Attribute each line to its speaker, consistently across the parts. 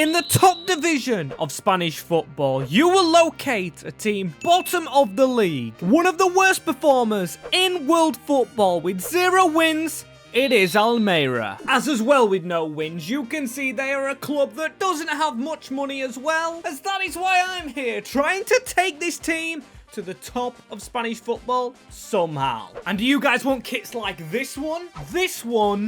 Speaker 1: In the top division of Spanish football, you will locate a team bottom of the league. One of the worst performers in world football with 0 wins. It is Almeria. As well with no wins, you can see they are a club that doesn't have much money as well. As that is why I'm here, trying to take this team to the top of Spanish football somehow. And do you guys want kits like this one,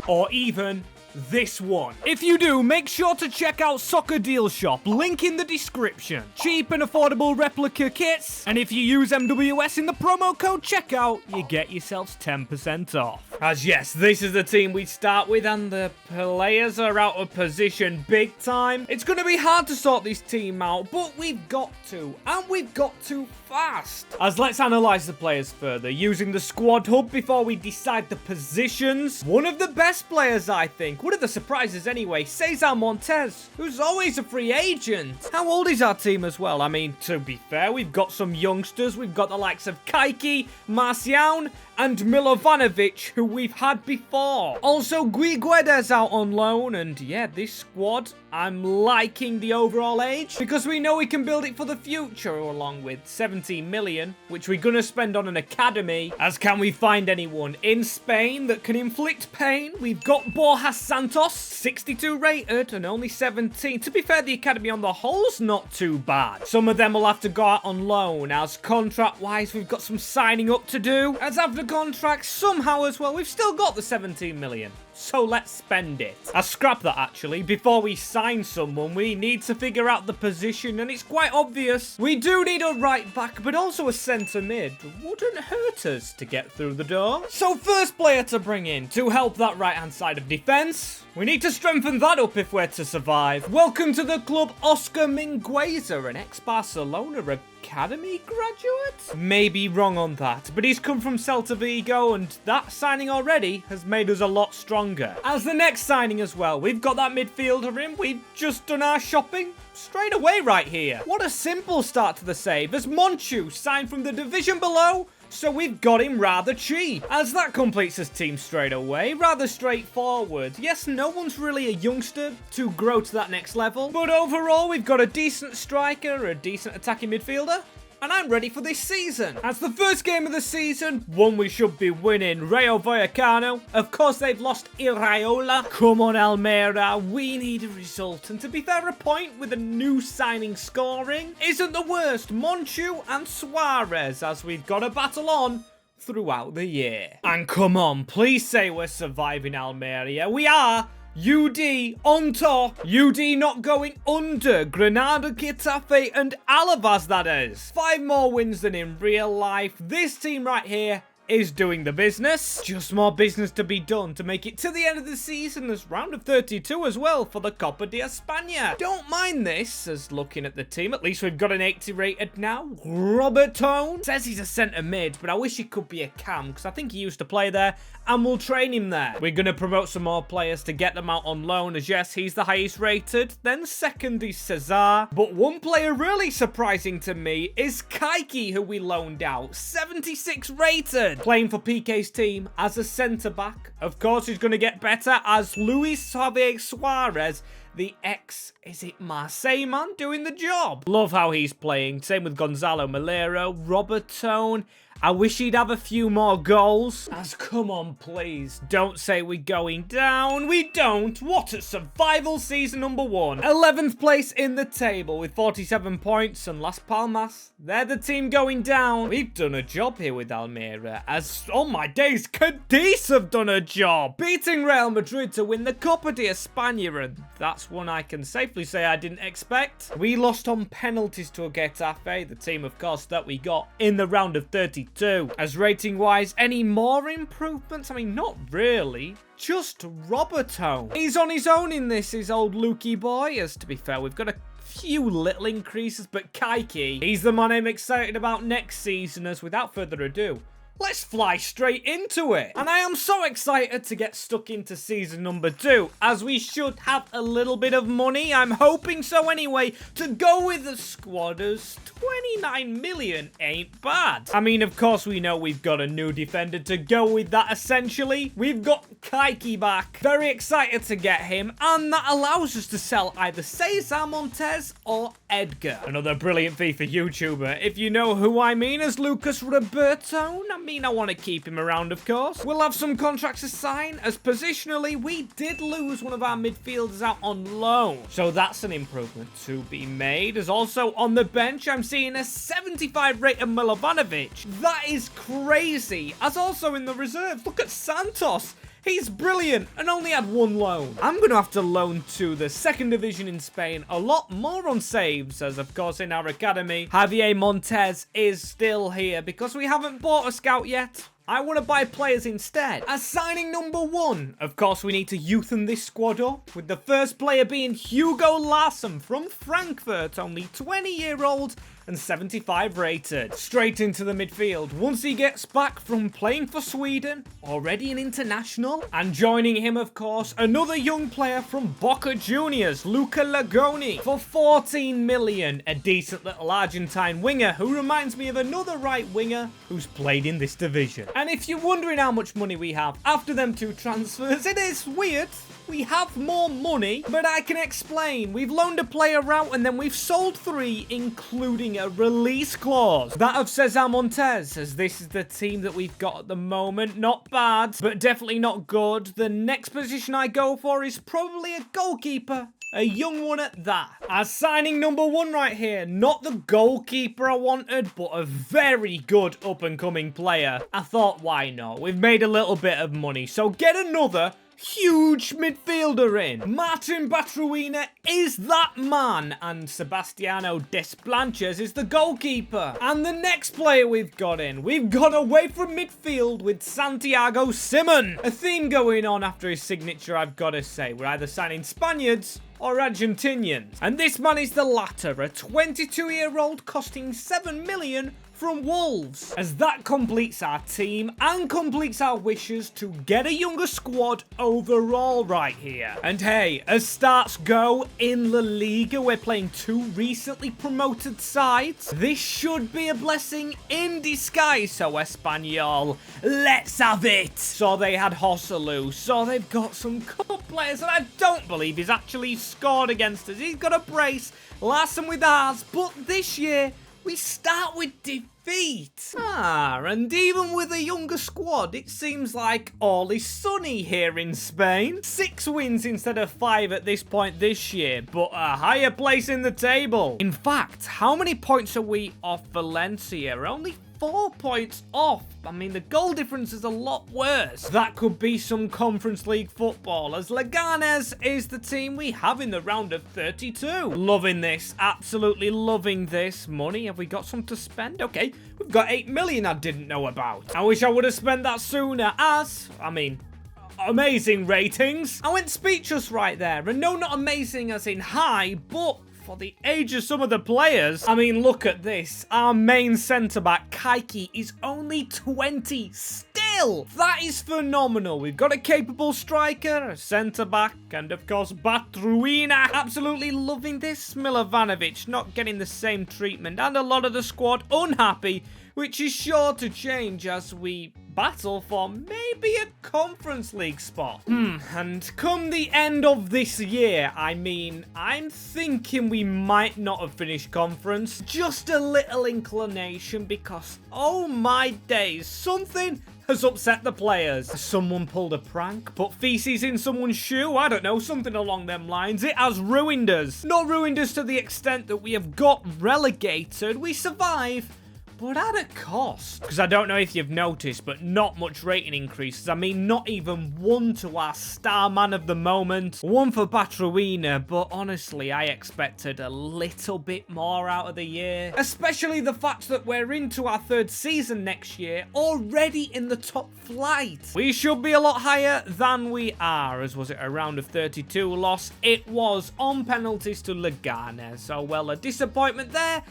Speaker 1: or even this one? If you do, make sure to check out Soccer Deal Shop, link in the description. Cheap and affordable replica kits, and if you use MWS in the promo code checkout, you get yourselves 10% off. As yes, this is the team we start with, and the players are out of position big time. It's going to be hard to sort this team out, but we've got to, and we've got to fast. As let's analyze the players further, using the squad hub before we decide the positions. One of the best players, I think, one of the surprises anyway, Cesar Montes, who's always a free agent. How old is our team as well? I mean, to be fair, we've got some youngsters. We've got the likes of Kaiki, Marcian, and Milovanovic, who we've had before. Also, Guiguedes out on loan, and yeah, this squad, I'm liking the overall age, because we know we can build it for the future, along with 17 million, which we're gonna spend on an academy. As can we find anyone in Spain that can inflict pain? We've got Borja Santos, 62 rated, and only 17. To be fair, the academy on the whole's not too bad. Some of them will have to go out on loan, as contract-wise, we've got some signing up to do. As after contracts, somehow as well, we've still got the 17 million. So let's spend it. I scrap that actually. Before we sign someone, we need to figure out the position, and it's quite obvious. We do need a right back, but also a centre mid. Wouldn't hurt us to get through the door. So first player to bring in to help that right-hand side of defence. We need to strengthen that up if we're to survive. Welcome to the club, Oscar Mingueza, an ex-Barcelona academy graduate? Maybe wrong on that, but he's come from Celta Vigo, and that signing already has made us a lot stronger. As the next signing as well, we've got that midfielder in. We've just done our shopping straight away right here. What a simple start to the save, as Monchu signed from the division below, so we've got him rather cheap. As that completes his team straight away, rather straightforward. Yes, no one's really a youngster to grow to that next level, but overall we've got a decent striker, a decent attacking midfielder, and I'm ready for this season. As the first game of the season, one we should be winning, Rayo Vallecano. Of course, they've lost Iraola. Come on, Almeria, we need a result. And to be fair, a point with a new signing scoring isn't the worst. Monchu and Suarez, as we've got a battle on throughout the year. And come on, please say we're surviving, Almeria. We are. UD on top. UD not going under. Granada, Getafe, and Alavas, that is. 5 more wins than in real life. This team right here is doing the business. Just more business to be done to make it to the end of the season as round of 32 as well for the Copa de España. Don't mind this, as looking at the team, at least we've got an 80 rated now. Robert Tone says he's a centre mid, but I wish he could be a cam, because I think he used to play there, and we'll train him there. We're going to promote some more players to get them out on loan, as yes, he's the highest rated. Then second is Cesar. But one player really surprising to me is Kaiki, who we loaned out. 76 rated. Playing for PK's team as a centre-back. Of course, he's going to get better as Luis Javier Suarez, the Marseille man, doing the job. Love how he's playing. Same with Gonzalo Malero, Robert Tone. I wish he'd have a few more goals. As come on, please. Don't say we're going down. We don't. What a survival season #1. 11th place in the table with 47 points, and Las Palmas, they're the team going down. We've done a job here with Almeria, as, oh my days, Cadiz have done a job. Beating Real Madrid to win the Copa de España, and that's one I can safely say I didn't expect. We lost on penalties to a Getafe, the team, of course, that we got in the round of 32. As rating-wise, any more improvements? I mean, not really. Just Roberto. He's on his own in this, his old Lukey boy. As to be fair, we've got a few little increases, but Kaiki, he's the man I'm excited about next season. As without further ado, let's fly straight into it. And I am so excited to get stuck into season number 2, as we should have a little bit of money, I'm hoping so anyway, to go with the squad, as 29 million ain't bad. I mean, of course we know we've got a new defender to go with that essentially. We've got Kaiki back. Very excited to get him, and that allows us to sell either Cesar Montes or Edgar. Another brilliant FIFA YouTuber, if you know who I mean, as Lucas Roberto. I want to keep him around, of course. We'll have some contracts to sign, as positionally we did lose one of our midfielders out on loan. So that's an improvement to be made. As also on the bench, I'm seeing a 75 rated Milovanovic. That is crazy. As also in the reserves, look at Santos. He's brilliant and only had one loan. I'm going to have to loan to the second division in Spain a lot more on saves, as of course in our academy, Javier Montes is still here because we haven't bought a scout yet. I want to buy players instead. As signing number 1, of course we need to youthen this squad up, with the first player being Hugo Larsson from Frankfurt, only 20-year-old and 75 rated. Straight into the midfield once he gets back from playing for Sweden, already an international. And joining him, of course, another young player from Boca Juniors, Luca Lagoni, for 14 million. A decent little Argentine winger who reminds me of another right winger who's played in this division. And if you're wondering how much money we have after them 2 transfers, it is weird. We have more money, but I can explain. We've loaned a player out and then we've sold 3, including a release clause. That of Cesar Montes, as this is the team that we've got at the moment. Not bad, but definitely not good. The next position I go for is probably a goalkeeper. A young one at that. As signing number 1 right here, not the goalkeeper I wanted, but a very good up-and-coming player. I thought, why not? We've made a little bit of money, so get another huge midfielder in. Martin Batruina is that man, and Sebastiano Desplanches is the goalkeeper. And the next player we've got away from midfield with Santiago Simon. A theme going on after his signature, I've got to say. We're either signing Spaniards or Argentinians. And this man is the latter, a 22-year-old costing 7 million from Wolves, as that completes our team and completes our wishes to get a younger squad overall right here. And hey, as starts go in La Liga, we're playing 2 recently promoted sides. This should be a blessing in disguise, so Espanyol, let's have it. So they had Hosselu, so they've got some cup players, and I don't believe he's actually scored against us. He's got a brace, Larson with ours, but this year we start with defeat. And even with a younger squad, it seems like all is sunny here in Spain. 6 wins instead of 5 at this point this year, but a higher place in the table. In fact, how many points are we off Valencia? Only 4 points off. I mean, the goal difference is a lot worse. That could be some Conference League football, as Leganes is the team we have in the round of 32. Loving this. Absolutely loving this. Money, have we got some to spend? Okay, we've got 8 million I didn't know about. I wish I would have spent that sooner, as, I mean, amazing ratings. I went speechless right there. And no, not amazing as in high, but for the age of some of the players, I mean, look at this. Our main centre-back, Kaiki, is only 20 still. That is phenomenal. We've got a capable striker, a centre-back, and of course, Batruina. Absolutely loving this. Milovanovic not getting the same treatment, and a lot of the squad unhappy, which is sure to change as we battle for maybe a Conference League spot. And come the end of this year, I mean, I'm thinking we might not have finished conference. Just a little inclination because, oh my days, something has upset the players. Someone pulled a prank, put feces in someone's shoe, I don't know, something along them lines. It has ruined us. Not ruined us to the extent that we have got relegated. We survive, but at a cost. Because I don't know if you've noticed, but not much rating increases. I mean, not even 1 to our star man of the moment. 1 for Batruina, but honestly, I expected a little bit more out of the year. Especially the fact that we're into our 3rd season next year, already in the top flight. We should be a lot higher than we are, as was it a round of 32 loss? It was on penalties to Leganes. So, well, a disappointment there.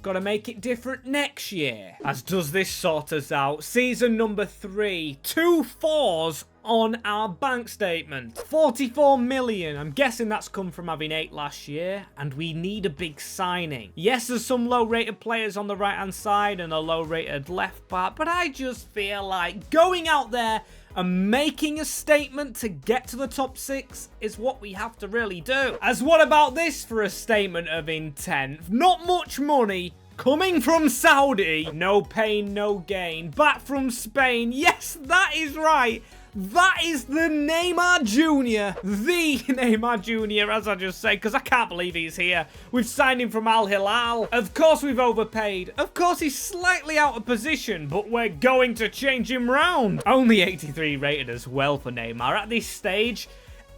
Speaker 1: Got to make it different next year. As does this sort us out. Season number 3. 2 4s on our bank statement. 44 million. I'm guessing that's come from having 8 last year. And we need a big signing. Yes, there's some low-rated players on the right-hand side and a low-rated left back. But I just feel like going out there and making a statement to get to the top 6 is what we have to really do. As what about this for a statement of intent? Not much money. Coming from Saudi. No pain, no gain. Back from Spain. Yes, that is right. That is the Neymar Jr. The Neymar Jr. as I just said, because I can't believe he's here. We've signed him from Al Hilal. Of course we've overpaid. Of course he's slightly out of position, but we're going to change him round. Only 83 rated as well for Neymar at this stage.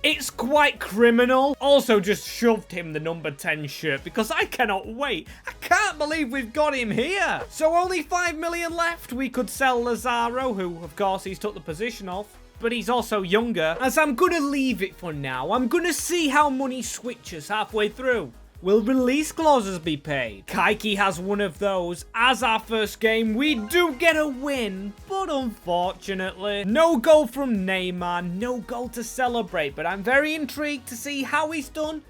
Speaker 1: It's quite criminal. Also just shoved him the number 10 shirt because I cannot wait. I can't believe we've got him here. So only 5 million left. We could sell Lazaro, who of course he's took the position of. But he's also younger. As I'm going to leave it for now. I'm going to see how money switches halfway through. Will release clauses be paid? Kaiki has one of those. As our first game, we do get a win. But unfortunately, no goal from Neymar. No goal to celebrate. But I'm very intrigued to see how he's done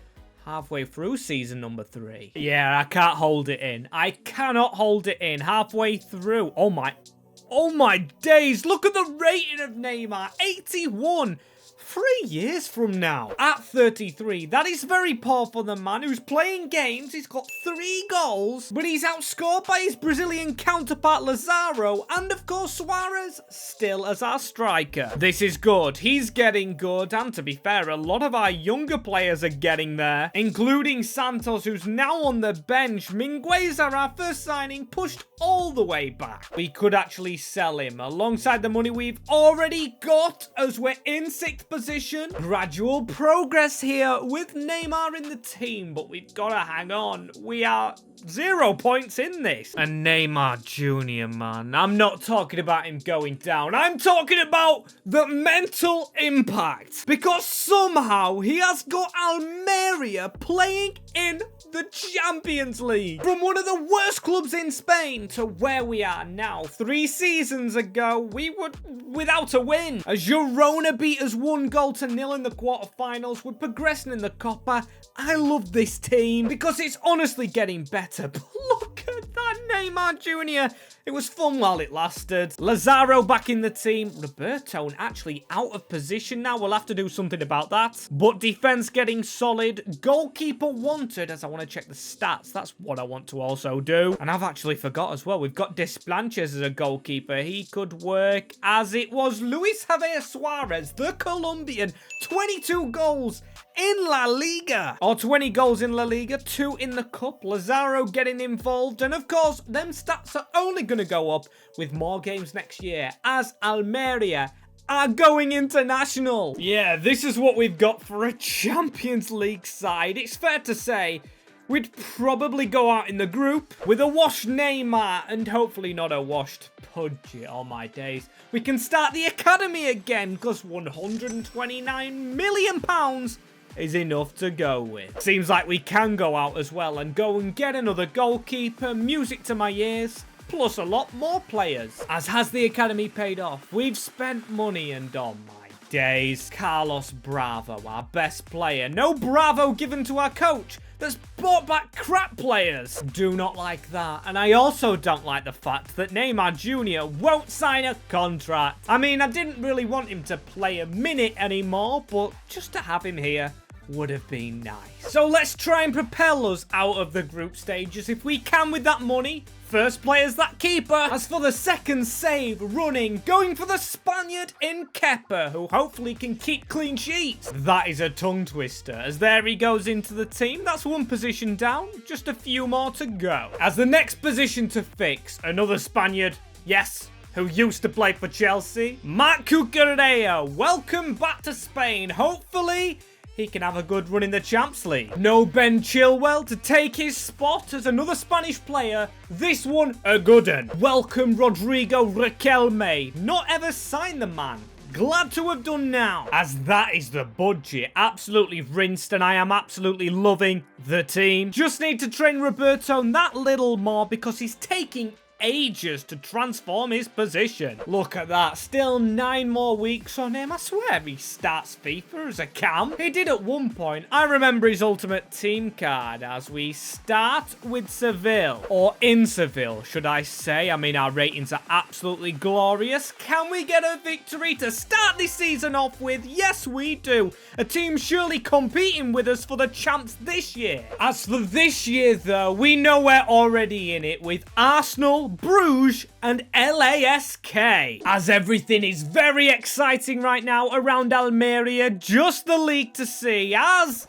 Speaker 1: halfway through season number 3. Yeah, I can't hold it in. I cannot hold it in halfway through. Oh my days, look at the rating of Neymar, 81. 3 years from now. At 33, that is very poor for the man who's playing games. He's got 3 goals, but he's outscored by his Brazilian counterpart Lazaro, and of course Suarez, still as our striker. This is good. He's getting good, and to be fair, a lot of our younger players are getting there, including Santos, who's now on the bench. Mingueza, our first signing, pushed all the way back. We could actually sell him alongside the money we've already got, as we're in 6th position. Gradual progress here with Neymar in the team, but we've got to hang on. We are 0 points in this. And Neymar Jr., man, I'm not talking about him going down. I'm talking about the mental impact, because somehow he has got Almeria playing in the Champions League. From one of the worst clubs in Spain to where we are now. 3 seasons ago, we were without a win. As Girona beat us 1-0 in the quarterfinals, we're progressing in the Copa. I love this team because it's honestly getting better. But look at that Neymar Jr. It was fun while it lasted. Lazaro back in the team. Roberto actually out of position now. We'll have to do something about that. But defense getting solid. Goalkeeper wanted, as I want to check the stats. That's what I want to also do. And I've actually forgot as well. We've got Desplanches as a goalkeeper. He could work, as it was Luis Javier Suarez, the Colombian. 22 goals in La Liga. Or 20 goals in La Liga, 2 in the Cup. Lazaro getting involved. And of course, them stats are only going to go up with more games next year, as Almeria are going international. Yeah, this is what we've got for a Champions League side. It's fair to say we'd probably go out in the group with a washed Neymar and hopefully not a washed Pudgy. Oh my days. We can start the academy again because £129 million is enough to go with. Seems like we can go out as well and go and get another goalkeeper, music to my ears, plus a lot more players. As has the academy paid off, we've spent money and oh my days. Carlos Bravo, our best player. No Bravo given to our coach that's brought back crap players. Do not like that. And I also don't like the fact that Neymar Jr. won't sign a contract. I mean, I didn't really want him to play a minute anymore, but just to have him here would have been nice. So let's try and propel us out of the group stages if we can with that money. First player's that keeper. As for the second save, running, going for the Spaniard in Kepa, who hopefully can keep clean sheets. That is a tongue twister, as there he goes into the team. That's 1 position down, just a few more to go. As the next position to fix, another Spaniard, yes, who used to play for Chelsea. Marc Cucurella, welcome back to Spain. Hopefully he can have a good run in the Champs League. No Ben Chillwell to take his spot as another Spanish player. This one, a good one. Welcome Rodrigo Riquelme. Not ever signed the man. glad to have done now, as that is the budget. Absolutely rinsed, and I am absolutely loving the team. Just need to train Roberto that little more because he's taking ages to transform his position. Look at that, still 9 more weeks on him. I swear he starts FIFA as a cam. He did at one point. I remember his ultimate team card as we start with Seville, or in Seville, should I say. I mean, our ratings are absolutely glorious. Can we get a victory to start this season off with? Yes, we do. A team surely competing with us for the champs this year. As for this year, though, we know we're already in it with Arsenal, Bruges, and LASK. As everything is very exciting right now around Almeria, just the league to see as...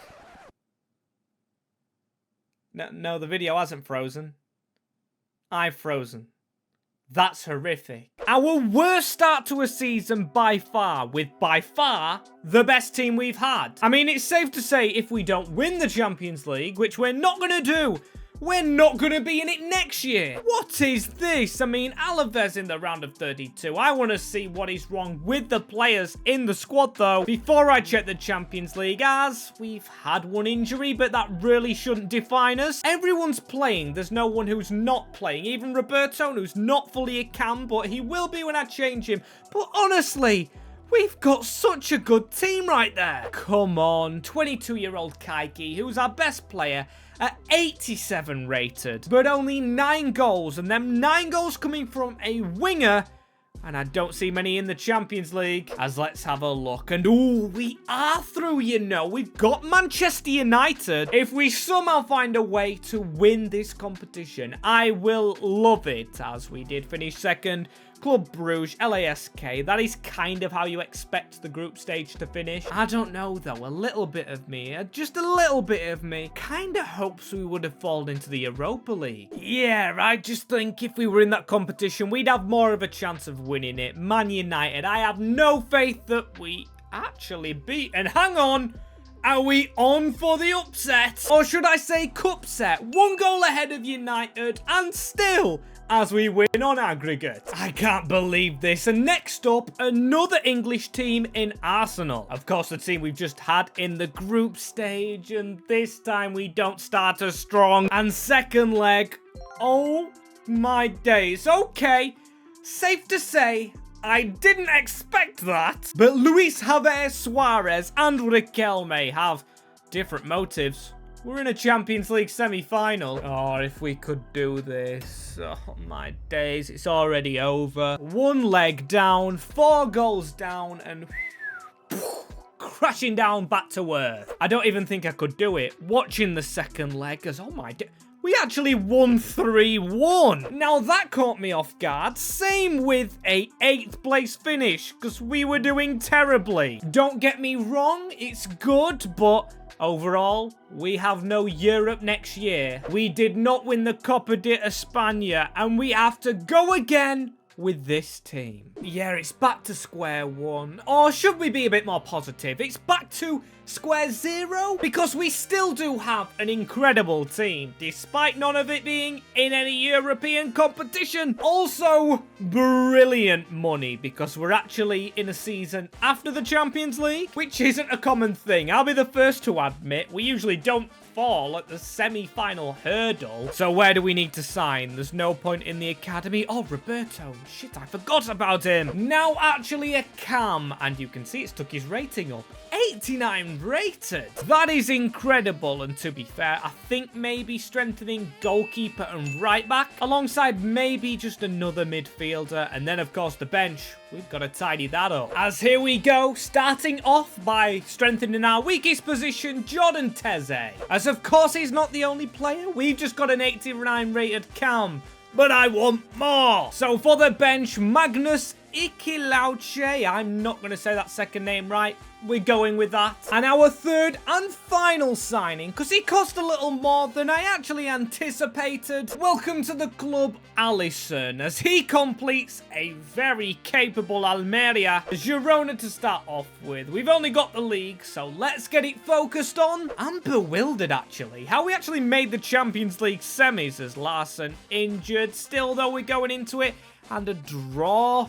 Speaker 1: No, the video hasn't frozen. I've frozen. That's horrific. Our worst start to a season by far, with by far the best team we've had. I mean, it's safe to say if we don't win the Champions League, which we're not going to do, we're not going to be in it next year. What is this? I mean, Alaves in the round of 32. I want to see what is wrong with the players in the squad, though, before I check the Champions League, as we've had one injury, but that really shouldn't define us. Everyone's playing. There's no one who's not playing. Even Roberto, who's not fully a cam, but he will be when I change him. But honestly, we've got such a good team right there. Come on, 22-year-old Kaiki, who's our best player, at 87 rated, but only 9 goals, and them 9 goals coming from a winger, and I don't see many in the Champions League. As let's have a look, and ooh, we are through, you know. We've got Manchester United. If we somehow find a way to win this competition, I will love it, as we did finish second. Club Bruges, LASK, that is kind of how you expect the group stage to finish. I don't know though, a little bit of me, just a little bit of me, kind of hopes we would have fallen into the Europa League. Yeah, I just think if we were in that competition, we'd have more of a chance of winning it. Man United, I have no faith that we actually beat, and hang on, are we on for the upset? Or should I say cup set? 1 goal ahead of United, and still, as we win on aggregate. I can't believe this. And next up, another English team in Arsenal. Of course, the team we've just had in the group stage, and this time we don't start as strong. And second leg, oh my days. Okay, safe to say, I didn't expect that. But Luis Javier Suarez and Riquelme have different motives. We're in a Champions League semi-final. Oh, if we could do this. Oh, my days. It's already over. 1 leg down, 4 goals down, and crashing down back to earth. I don't even think I could do it. Watching the second leg as, oh my days. We actually won 3-1. Now that caught me off guard. Same with a 8th place finish, because we were doing terribly. Don't get me wrong, it's good, but overall, we have no Europe next year. We did not win the Copa de España, and we have to go again with this team. Yeah, it's back to square one. Or should we be a bit more positive? It's back to square zero, because we still do have an incredible team, despite none of it being in any European competition. Also, brilliant money, because we're actually in a season after the Champions League, which isn't a common thing. I'll be the first to admit, we usually don't fall at the semi-final hurdle. So where do we need to sign? There's no point in the academy. Oh, Roberto. Shit, I forgot about him. Now actually a cam, and you can see it's took his rating up. 89 rated. That is incredible, and to be fair, I think maybe strengthening goalkeeper and right back, alongside maybe just another midfielder, and then of course the bench. We've got to tidy that up. As here we go, starting off by strengthening our weakest position, Jordan Teze. As of course he's not the only player, we've just got an 89 rated cam, but I want more. So for the bench, Magnus Ikilauche, I'm not going to say that second name right. We're going with that. And our third and final signing, because he cost a little more than I actually anticipated. Welcome to the club, Allison, as he completes a very capable Almeria. Girona to start off with. We've only got the league, so let's get it focused on. I'm bewildered, actually, how we actually made the Champions League semis as Larson injured. Still, though, we're going into it. And a draw.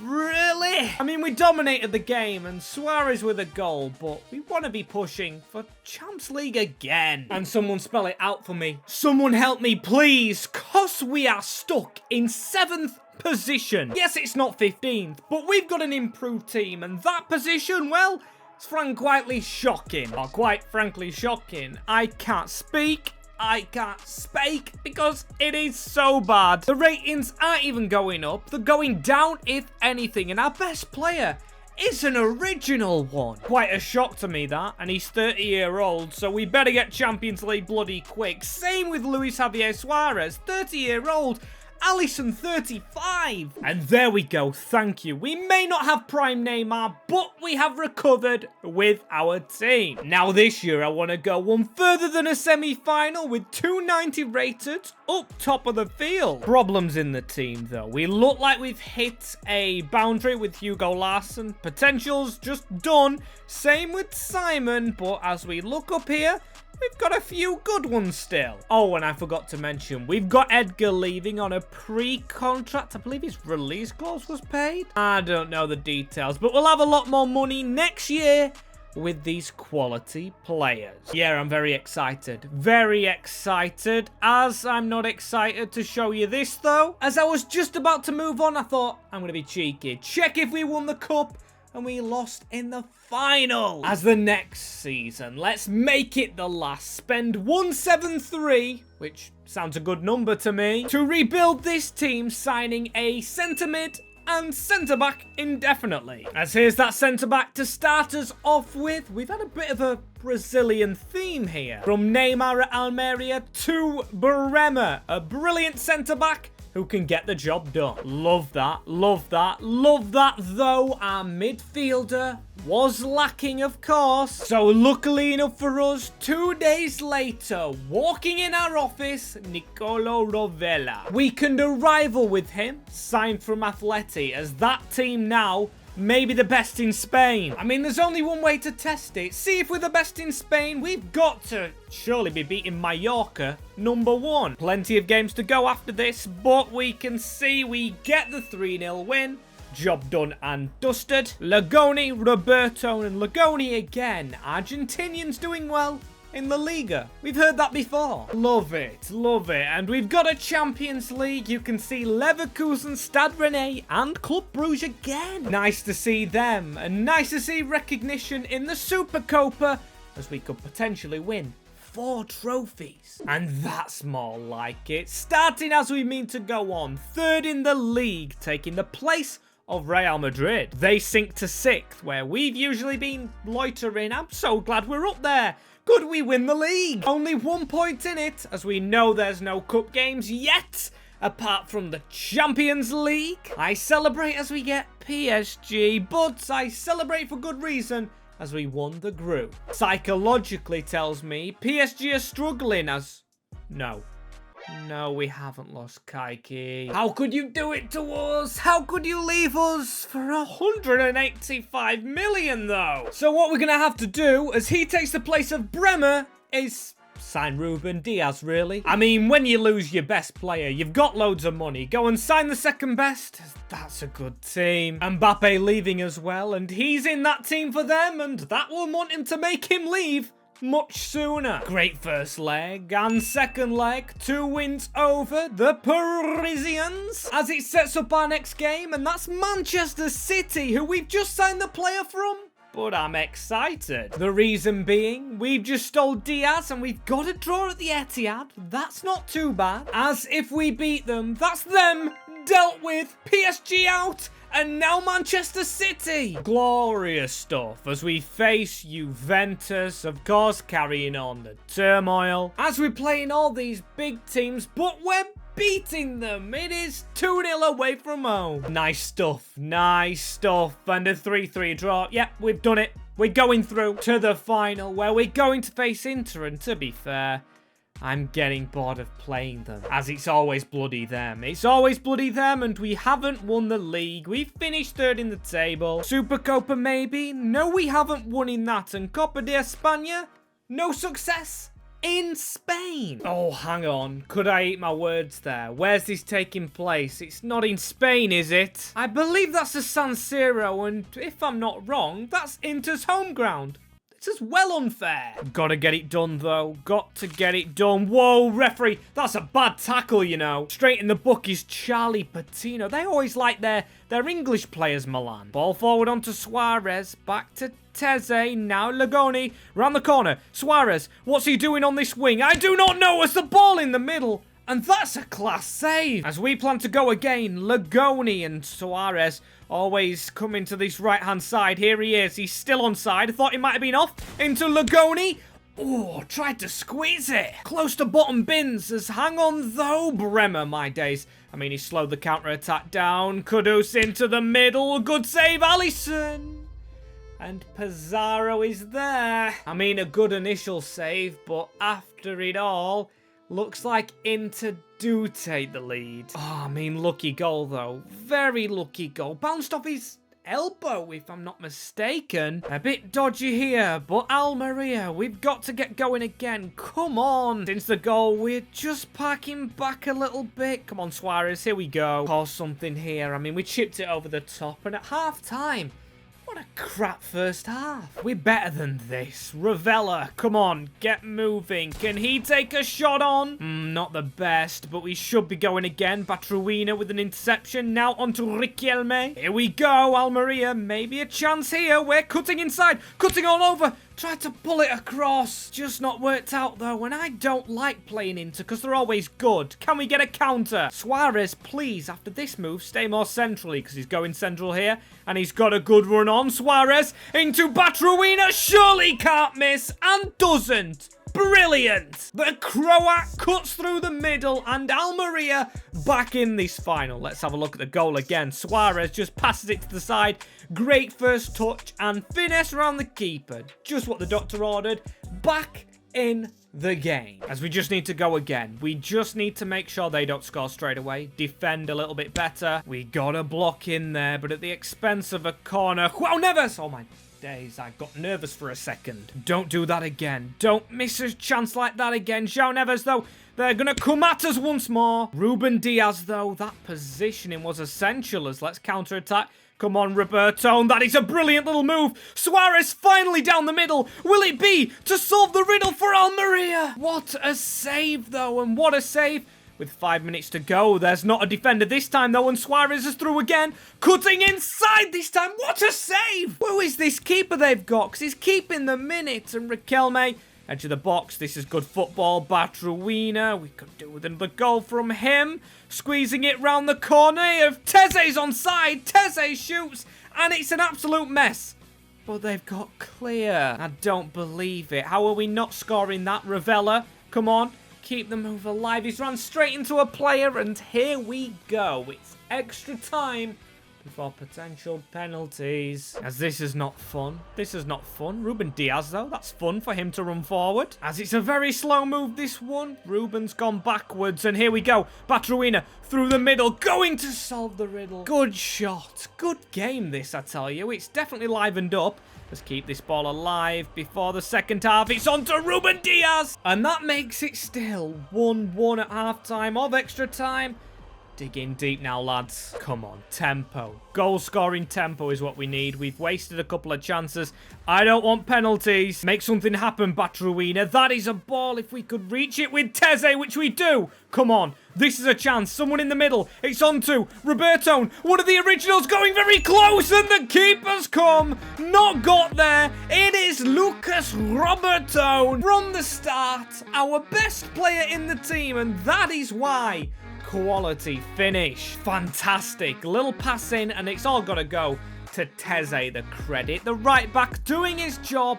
Speaker 1: Really? I mean, we dominated the game and Suarez with a goal, but we want to be pushing for Champions League again. And someone spell it out for me. Someone help me, please, cause we are stuck in 7th position. Yes, it's not 15th, but we've got an improved team, and that position, well, it's quite shocking. Or quite frankly shocking. I can't speak. I can't speak because it is so bad. The ratings aren't even going up. They're going down, if anything, and our best player is an original one. Quite a shock to me, that. And he's 30-year-old, so we better get Champions League bloody quick. Same with Luis Javier Suarez, 30-year-old. Allison, 35. And there we go, thank you. We may not have prime Neymar, but we have recovered with our team. Now this year, I want to go one further than a semi-final with 290 rated up top of the field. Problems in the team, though. We look like we've hit a boundary with Hugo Larsson. Potential's just done. Same with Simon, but as we look up here, we've got a few good ones still. Oh, and I forgot to mention, we've got Edgar leaving on a pre-contract. I believe his release clause was paid. I don't know the details, but we'll have a lot more money next year with these quality players. Yeah, I'm very excited. Very excited. As I'm not excited to show you this, though. As I was just about to move on, I thought, I'm going to be cheeky. Check if we won the cup. And we lost in the final. As the next season, let's make it the last. Spend 173, which sounds a good number to me, to rebuild this team, signing a centre mid and centre back indefinitely. As here's that centre back to start us off with. We've had a bit of a Brazilian theme here. From Neymar at Almeria to Barella, a brilliant centre back who can get the job done. Love that, love that, love that, though our midfielder was lacking, of course. So luckily enough for us, 2 days later, walking in our office, Nicolo Rovella. Weakened a rival with him, signed from Atleti, as that team now may be the best in Spain. I mean, there's only one way to test it. See if we're the best in Spain. We've got to surely be beating Mallorca #1. Plenty of games to go after this, but we can see we get the 3-0 win. Job done and dusted. Lagoni, Roberto, and Lagoni again. Argentinians doing well in the Liga. We've heard that before. Love it, love it. And we've got a Champions League. You can see Leverkusen, Stade Rennais, and Club Brugge again. Nice to see them, and nice to see recognition in the Supercopa, as we could potentially win 4 trophies. And that's more like it. Starting as we mean to go on, 3rd in the league, taking the place of Real Madrid. They sink to 6th, where we've usually been loitering. I'm so glad we're up there. Could we win the league? Only 1 point in it, as we know there's no cup games yet, apart from the Champions League. I celebrate as we get PSG, but I celebrate for good reason, as we won the group. Psychologically tells me PSG are struggling as... No, we haven't lost Kaiki. How could you do it to us? How could you leave us for 185 million, though? So what we're going to have to do, as he takes the place of Bremer, is sign Ruben Diaz, really. I mean, when you lose your best player, you've got loads of money. Go and sign the second best. That's a good team. Mbappe leaving as well, and he's in that team for them, and that will want him to make him leave much sooner. Great first leg and second leg, 2 wins over the Parisians, as it sets up our next game, and that's Manchester City, who we've just signed the player from. But I'm excited. The reason being, we've just stole Diaz and we've got a draw at the Etihad. That's not too bad, as if we beat them, that's them dealt with. PSG out. And now Manchester City. Glorious stuff as we face Juventus, of course, carrying on the turmoil. As we're playing all these big teams, but we're beating them. It is 2-0 away from home. Nice stuff, nice stuff. And a 3-3 draw. Yep, we've done it. We're going through to the final, where we're going to face Inter. And to be fair, I'm getting bored of playing them, as it's always bloody them. It's always bloody them, and we haven't won the league. We've finished 3rd in the table. Supercopa, maybe? No, we haven't won in that. And Copa de España? No success in Spain. Oh, hang on. Could I eat my words there? Where's this taking place? It's not in Spain, is it? I believe that's the San Siro, and if I'm not wrong, that's Inter's home ground. This is well unfair. Gotta get it done, though. Got to get it done. Whoa, referee. That's a bad tackle, you know. Straight in the book is Charlie Patino. They always like their English players, Milan. Ball forward onto Suarez. Back to Teze. Now Lagoni. Round the corner. Suarez. What's he doing on this wing? I do not know. It's the ball in the middle. And that's a class save. As we plan to go again, Lagoni and Suarez always coming to this right-hand side. Here he is. He's still onside. I thought he might have been off. Into Lagoni. Oh, tried to squeeze it. Close to bottom bins. As hang on, though. Bremer, my days. I mean, he slowed the counter-attack down. Kudus into the middle. Good save, Allison. And Pizarro is there. I mean, a good initial save, but after it all, looks like Inter do take the lead. Oh, I mean, lucky goal, though. Very lucky goal. Bounced off his elbow, if I'm not mistaken. A bit dodgy here, but Almeria, we've got to get going again. Come on. Since the goal, we're just packing back a little bit. Come on, Suarez, here we go. Cause something here. I mean, we chipped it over the top, and at half-time, what a crap first half. We're better than this. Ravella, come on, get moving. Can he take a shot on? Not the best, but we should be going again. Batruina with an interception. Now onto Riquelme. Here we go, Almeria. Maybe a chance here. We're cutting inside. Cutting all over. Tried to pull it across. Just not worked out, though. And I don't like playing Inter because they're always good. Can we get a counter? Suarez, please, after this move, stay more centrally because he's going central here. And he's got a good run on. Suarez into Batruina. Surely can't miss. And doesn't. Brilliant. The Croat cuts through the middle and Almeria back in this final. Let's have a look at the goal again. Suarez just passes it to the side. Great first touch and finesse around the keeper. Just what the doctor ordered. Back in the game. As we just need to go again. We just need to make sure they don't score straight away. Defend a little bit better. We got a block in there, but at the expense of a corner. Wow, Neves! Oh my days, I got nervous for a second. Don't do that again. Don't miss a chance like that again. João Neves, though, they're going to come at us once more. Ruben Diaz, though, that positioning was essential as let's counter-attack. Come on, Roberto. That is a brilliant little move. Suarez finally down the middle. Will it be to solve the riddle for Almeria? What a save, though, and what a save. With 5 minutes to go, there's not a defender this time, though, and Suarez is through again. Cutting inside this time. What a save! Who is this keeper they've got? Because he's keeping the minute. And Riquelme, edge of the box. This is good football. Batruina. We could do with another goal from him. Squeezing it round the corner. If Teze's onside, Teze shoots. And it's an absolute mess. But they've got clear. I don't believe it. How are we not scoring that? Ravella, come on. Keep the move alive. He's run straight into a player, and here we go. It's extra time before potential penalties. As this is not fun. This is not fun. Ruben Diaz, though, that's fun for him to run forward. As it's a very slow move, this one. Ruben's gone backwards, and here we go. Batruina through the middle, going to solve the riddle. Good shot. Good game, this, I tell you. It's definitely livened up. Let's keep this ball alive before the second half. It's on to Ruben Diaz. And that makes it still 1-1 at halftime of extra time. Dig in deep now, lads. Come on, tempo. Goal-scoring tempo is what we need. We've wasted a couple of chances. I don't want penalties. Make something happen, Batruina. That is a ball if we could reach it with Teze, which we do. Come on. This is a chance. Someone in the middle. It's on to Roberto. One of the originals going very close, and the keeper's come. Not got there. It is Lucas Roberto from the start. Our best player in the team, and that is why. Quality finish. Fantastic. Little pass in, and it's all got to go to Teze, the credit. The right back doing his job.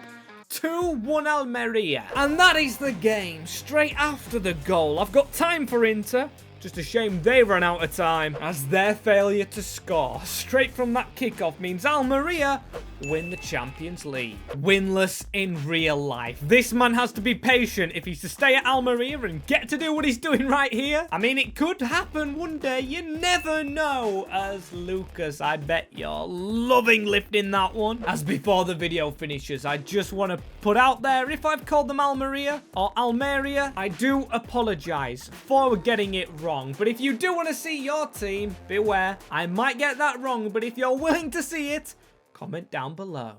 Speaker 1: 2-1 Almeria. And that is the game. Straight after the goal. I've got time for Inter. Just a shame they ran out of time, as their failure to score straight from that kickoff means Almeria win the Champions League. Winless in real life. This man has to be patient if he's to stay at Almeria and get to do what he's doing right here. I mean, it could happen one day. You never know. As Lucas, I bet you're loving lifting that one. As before the video finishes, I just want to put out there, if I've called them Almeria or Almeria, I do apologize for getting it wrong. But if you do want to see your team, beware. I might get that wrong, but if you're willing to see it, comment down below.